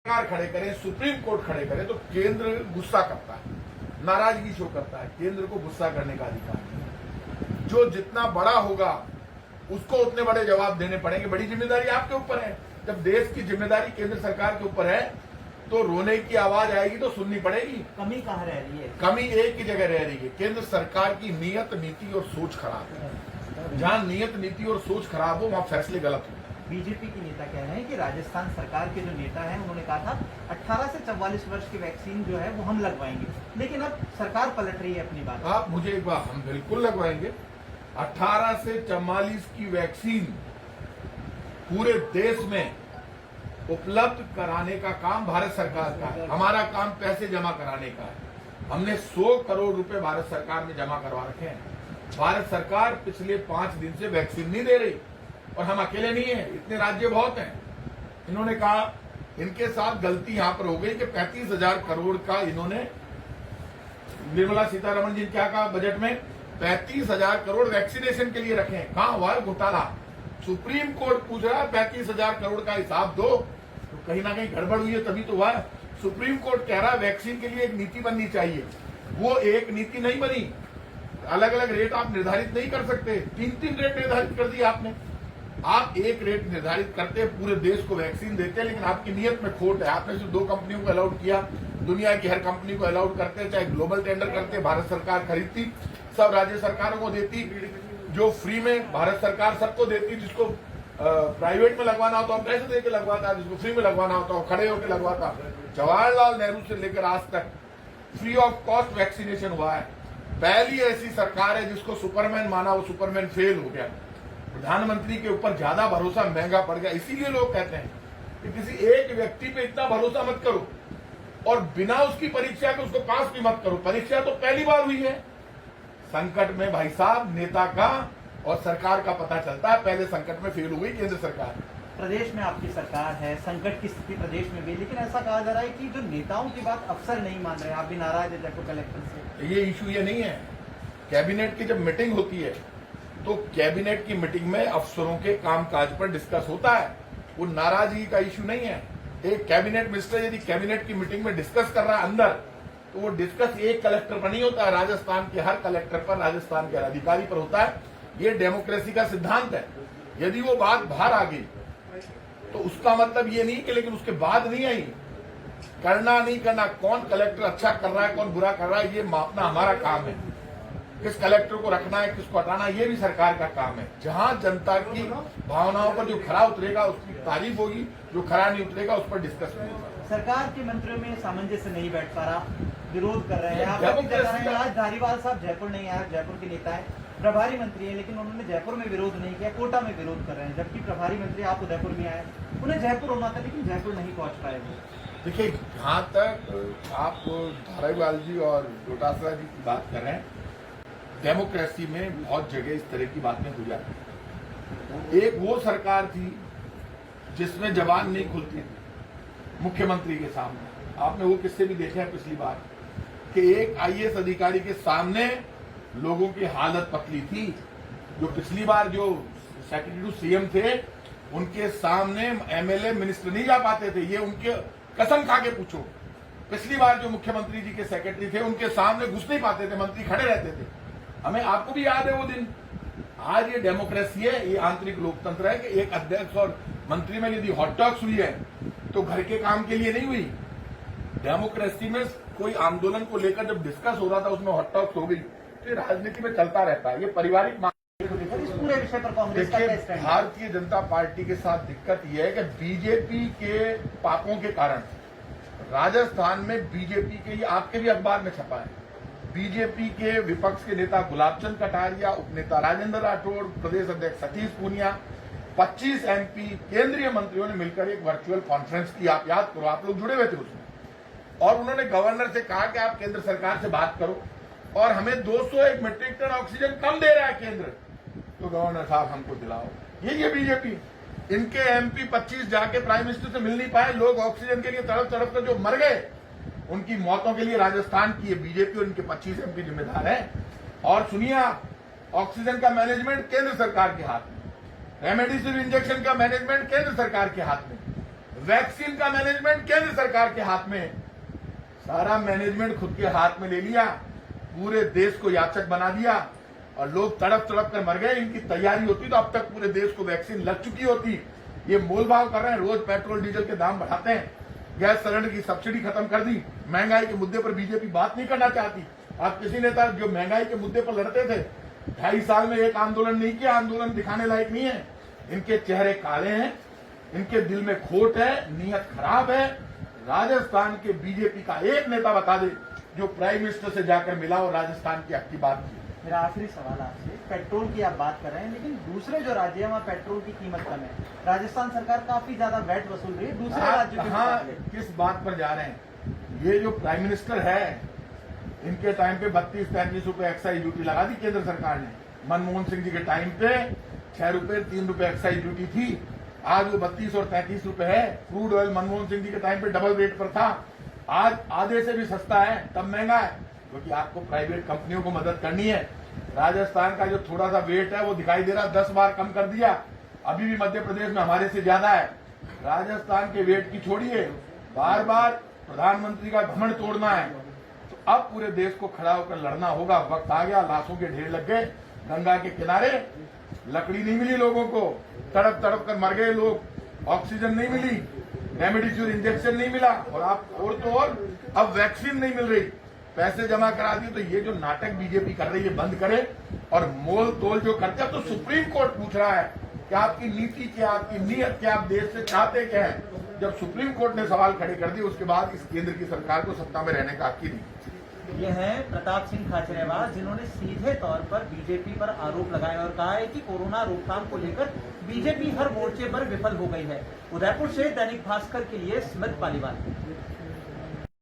सरकार खड़े करें, सुप्रीम कोर्ट खड़े करें तो केंद्र गुस्सा करता है, नाराजगी शो करता है। केंद्र को गुस्सा करने का अधिकार नहीं है। जो जितना बड़ा होगा उसको उतने बड़े जवाब देने पड़ेंगे। बड़ी जिम्मेदारी आपके ऊपर है। जब देश की जिम्मेदारी केंद्र सरकार के ऊपर है तो रोने की आवाज आएगी तो सुननी पड़ेगी। कमी कहाँ रह रही है? कमी एक ही जगह रह रही है, केंद्र सरकार की नीयत, नीति और सोच खराब है। जहां नीयत, नीति और सोच खराब हो वहां फैसले गलत हो। बीजेपी के नेता कह रहे हैं कि राजस्थान सरकार के जो नेता हैं उन्होंने कहा था 18 से 44 वर्ष की वैक्सीन जो है वो हम लगवाएंगे, लेकिन अब सरकार पलट रही है अपनी बात। आप मुझे एक बार, हम बिल्कुल लगवाएंगे। 18 से 44 की वैक्सीन पूरे देश में उपलब्ध कराने का काम भारत सरकार का है। हमारा काम पैसे जमा कराने का है। हमने 100 करोड़ रुपए भारत सरकार में जमा करवा रखे हैं। भारत सरकार पिछले 5 दिन से वैक्सीन नहीं दे रही और हम अकेले नहीं है, इतने राज्य बहुत हैं। इन्होंने कहा, इनके साथ गलती यहां पर हो गई कि 35,000 करोड़ का इन्होंने, निर्मला सीतारमण जी ने क्या कहा बजट में, 35,000 करोड़ वैक्सीनेशन के लिए रखे हैं। कहां हुआ है घोटाला? सुप्रीम कोर्ट पूछ रहा है 35,000 करोड़ का हिसाब दो, तो कहीं ना कहीं गड़बड़ हुई है तभी तो हुआ है। सुप्रीम कोर्ट कह रहा है वैक्सीन के लिए एक नीति बननी चाहिए, वो एक नीति नहीं बनी। अलग अलग रेट आप निर्धारित नहीं कर सकते, 3 रेट निर्धारित कर दिए आपने। आप एक रेट निर्धारित करते, पूरे देश को वैक्सीन देते, लेकिन आपकी नीयत में खोट है। आपने सिर्फ 2 कंपनियों को अलाउड किया, दुनिया की हर कंपनी को अलाउड करते, चाहे ग्लोबल टेंडर करते, भारत सरकार खरीदती, सब राज्य सरकारों को देती, जो फ्री में भारत सरकार सबको देती। जिसको प्राइवेट में लगवाना होता है पैसे देके लगवाता, जिसको फ्री में लगवाना होता है खड़े होकर लगवाता। जवाहरलाल नेहरू से लेकर आज तक फ्री ऑफ कॉस्ट वैक्सीनेशन हुआ है। पहली ऐसी सरकार है जिसको सुपरमैन माना, वो सुपरमैन फेल हो गया। प्रधानमंत्री के ऊपर ज्यादा भरोसा महंगा पड़ गया। इसीलिए लोग कहते हैं कि किसी एक व्यक्ति पे इतना भरोसा मत करो और बिना उसकी परीक्षा के उसको पास भी मत करो। परीक्षा तो पहली बार हुई है। संकट में भाई साहब नेता का और सरकार का पता चलता है। पहले संकट में फेल हो गई केंद्र सरकार। प्रदेश में आपकी सरकार है, संकट की स्थिति प्रदेश में भी, लेकिन ऐसा कहा जा रहा है कि जो नेताओं की बात अफसर नहीं मान रहे। आप भी नाराज है जयपुर कलेक्टर से। ये इशू ये नहीं है। कैबिनेट की जब मीटिंग होती है तो कैबिनेट की मीटिंग में अफसरों के कामकाज पर डिस्कस होता है, वो नाराजगी का इशू नहीं है। एक कैबिनेट मिनिस्टर यदि कैबिनेट की मीटिंग में डिस्कस कर रहा है अंदर, तो वो डिस्कस एक कलेक्टर पर नहीं होता है, राजस्थान के हर कलेक्टर पर, राजस्थान के हर अधिकारी पर होता है। ये डेमोक्रेसी का सिद्धांत है। यदि वो बात बाहर आ गई तो उसका मतलब ये नहीं कि लेकिन उसके बाद नहीं आई। करना नहीं करना, कौन कलेक्टर अच्छा कर रहा है कौन बुरा कर रहा है, ये मापना हमारा काम है। किस कलेक्टर को रखना है किसको हटाना, ये भी सरकार का काम है। जहां जनता की भावनाओं पर जो खरा उतरेगा उसकी तारीफ होगी, जो खरा नहीं उतरेगा उस पर डिस्कस होगा। सरकार के मंत्रियों में सामंजस्य नहीं बैठ पा रहा, विरोध कर रहे हैं। आज धारीवाल साहब जयपुर नहीं आया, जयपुर के नेता है, प्रभारी मंत्री है, लेकिन उन्होंने जयपुर में विरोध नहीं किया, कोटा में विरोध कर रहे हैं। जबकि प्रभारी मंत्री आप उदयपुर में आए, उन्हें जयपुर होना था लेकिन जयपुर नहीं पहुंच पाए वो। देखिए, जहां तक आप धारीवाल जी और डोटासरा जी की बात कर रहे हैं, डेमोक्रेसी में बहुत जगह इस तरह की बातें हो जाती हैं। एक वो सरकार थी जिसमें जबान नहीं खुलती थी मुख्यमंत्री के सामने। आपने वो किस्से भी देखे हैं पिछली बार कि एक आईएएस अधिकारी के सामने लोगों की हालत पतली थी। जो पिछली बार जो सेक्रेटरी टू सीएम थे उनके सामने एमएलए मिनिस्टर नहीं जा पाते थे। ये उनके कसम खा के पूछो। पिछली बार जो मुख्यमंत्री जी के सेक्रेटरी थे उनके सामने घुस नहीं पाते थे, मंत्री खड़े रहते थे। हमें, आपको भी याद है वो दिन। आज ये डेमोक्रेसी है, ये आंतरिक लोकतंत्र है कि एक अध्यक्ष और मंत्री में यदि हॉट टॉक्स हुई है तो घर के काम के लिए नहीं हुई। डेमोक्रेसी में कोई आंदोलन को लेकर जब डिस्कस हो रहा था उसमें हॉट टॉक्स हो गई, तो राजनीति में चलता रहता है। ये पारिवारिक इस पूरे विषय पर कांग्रेस का क्या स्टैंड है? भारतीय जनता पार्टी के साथ दिक्कत यह है कि बीजेपी के पापों के कारण राजस्थान में बीजेपी के, ये आपके भी अखबार में छपा है, बीजेपी के विपक्ष के नेता गुलाबचंद कटारिया, उपनेता राजेंद्र राठौड़, प्रदेश अध्यक्ष सतीश पूनिया, 25 एमपी केंद्रीय मंत्रियों ने मिलकर एक वर्चुअल कॉन्फ्रेंस की। आप याद करो, आप लोग जुड़े हुए थे उसमें। और उन्होंने गवर्नर से कहा कि आप केंद्र सरकार से बात करो और हमें 201 मीट्रिक टन ऑक्सीजन कम दे रहा है केंद्र, तो गवर्नर साहब हमको दिलाओ। ये बीजेपी, इनके एमपी 25 जाके प्राइम मिनिस्टर से मिल नहीं पाए। लोग ऑक्सीजन के लिए तड़प तड़प कर जो मर गए, उनकी मौतों के लिए राजस्थान की बीजेपी और इनके 25 एमपी जिम्मेदार है। और सुनिए आप, ऑक्सीजन का मैनेजमेंट केंद्र सरकार के हाथ में, रेमडेसिविर इंजेक्शन का मैनेजमेंट केंद्र सरकार के हाथ में, वैक्सीन का मैनेजमेंट केंद्र सरकार के हाथ में है। सारा मैनेजमेंट खुद के हाथ में ले लिया, पूरे देश को याचक बना दिया और लोग तड़प तड़प कर मर गए। इनकी तैयारी होती तो अब तक पूरे देश को वैक्सीन लग चुकी होती। ये मोलभाव कर रहे हैं, रोज पेट्रोल डीजल के दाम बढ़ाते हैं, गैस सिलेंडर की सब्सिडी खत्म कर दी। महंगाई के मुद्दे पर बीजेपी बात नहीं करना चाहती। आप किसी नेता जो महंगाई के मुद्दे पर लड़ते थे 2.5 साल में एक आंदोलन नहीं किया, आंदोलन दिखाने लायक नहीं है। इनके चेहरे काले हैं, इनके दिल में खोट है, नीयत खराब है। राजस्थान के बीजेपी का एक नेता बता दे जो प्राइम मिनिस्टर से जाकर मिला और राजस्थान की आपकी बात की। मेरा आखिरी सवाल आपसे, पेट्रोल की आप बात कर रहे हैं, लेकिन दूसरे जो राज्य हैं वहाँ पेट्रोल की कीमत कम है। राजस्थान सरकार काफी ज्यादा वैट वसूल रही है दूसरे राज्यों के मुकाबले। किस बात पर जा रहे हैं? ये जो प्राइम मिनिस्टर है, इनके टाइम पे 32-33 रुपए एक्साइज ड्यूटी लगा दी केंद्र सरकार ने। मनमोहन सिंह जी के टाइम पे 6 रुपए 3 रुपए एक्साइज ड्यूटी थी, आज वो 32 और 33 रुपए है। क्रूड ऑयल मनमोहन सिंह जी के टाइम पे डबल रेट पर था, आज आधे से भी सस्ता है, तब महंगा है, क्योंकि आपको प्राइवेट कंपनियों को मदद करनी है। राजस्थान का जो थोड़ा सा वेट है वो दिखाई दे रहा, 10 बार कम कर दिया, अभी भी मध्य प्रदेश में हमारे से ज्यादा है। राजस्थान के वेट की छोड़िए, बार बार प्रधानमंत्री का घमंड तोड़ना है, तो अब पूरे देश को खड़ा होकर लड़ना होगा। वक्त आ गया, लाशों के ढेर लग गए गंगा के किनारे, लकड़ी नहीं मिली लोगों को, तड़प तड़प कर मर गए लोग, ऑक्सीजन नहीं मिली, रेमडेसिविर इंजेक्शन नहीं मिला, और आप और तो और अब वैक्सीन नहीं मिल रही, पैसे जमा करा दिए। तो ये जो नाटक बीजेपी कर रही है बंद करे, और मोल तोल जो करते हैं, तो सुप्रीम कोर्ट पूछ रहा है कि आपकी नीति क्या, आपकी नीयत क्या, आप देश से चाहते क्या है। जब सुप्रीम कोर्ट ने सवाल खड़े कर दिए, उसके बाद इस केंद्र की सरकार को सत्ता में रहने का हक ही नहीं। ये हैं प्रताप सिंह खाचरियावास, जिन्होंने सीधे तौर पर बीजेपी पर आरोप लगाए और कहा है कि कोरोना रोकथाम को लेकर बीजेपी हर मोर्चे पर विफल हो गई है। उदयपुर से दैनिक भास्कर के लिए स्मित पालीवाल।